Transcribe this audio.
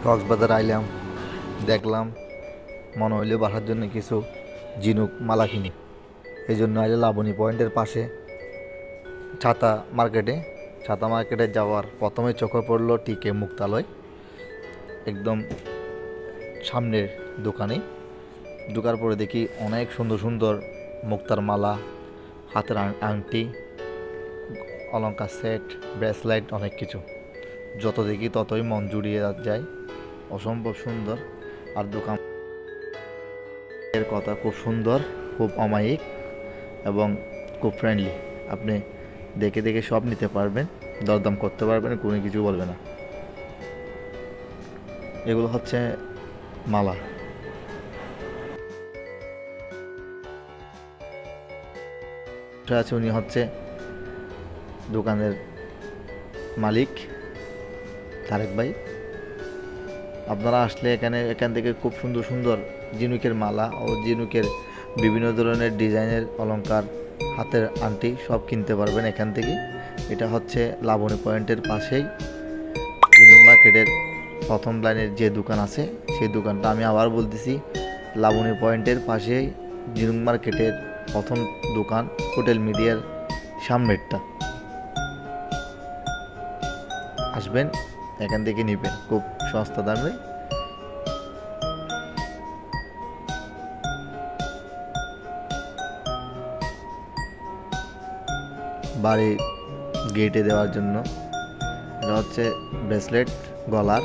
কক্সবাজার আইলাম, দেখলাম, মনে হইলে বাসার জন্য কিছু ঝিনুক মালা কিনি। এই জন্য আইলে লাবণী পয়েন্টের পাশে ছাতা মার্কেটে ছাতা মার্কেটে যাওয়ার প্রথমে চোখে পড়লো টিকে মুক্তালয়। একদম সামনের দোকানে ঢোকার পরে দেখি অনেক সুন্দর সুন্দর মুক্তার মালা, হাতের আংটি, অলংকার সেট, ব্রেসলেট, অনেক কিছু। যত দেখি ততই মন জুড়িয়ে যায়, অসম্ভব সুন্দর। আর দোকানের কথা খুব সুন্দর, খুব অমায়িক এবং খুব ফ্রেন্ডলি। আপনি দেখে দেখে সব নিতে পারবেন, দরদাম করতে পারবেন, কোনো কিছু বলবে না। এগুলো হচ্ছে মালা। আছে উনি হচ্ছে দোকানের মালিক তারেক ভাই। আপনারা আসলে এখান থেকে খুব সুন্দর সুন্দর ঝিনুকের মালা ও ঝিনুকের বিভিন্ন ধরনের ডিজাইনের অলংকার, হাতের আংটি সব কিনতে পারবেন এখান থেকে। এটা হচ্ছে লাবণী পয়েন্টের পাশেই ঝিনুক মার্কেটের প্রথম লাইনের যে দোকান আছে সেই দোকানটা। আমি আবার বলতেছি, লাবণী পয়েন্টের পাশেই ঝিনুক মার্কেটের প্রথম দোকান, হোটেল মিডিয়ার সামনেরটা। আসবেন, এখান থেকে নেবেন খুব সস্তা দামে। বাড়ি গেটে দেওয়ার জন্য এটা হচ্ছে ব্রেসলেট গলার,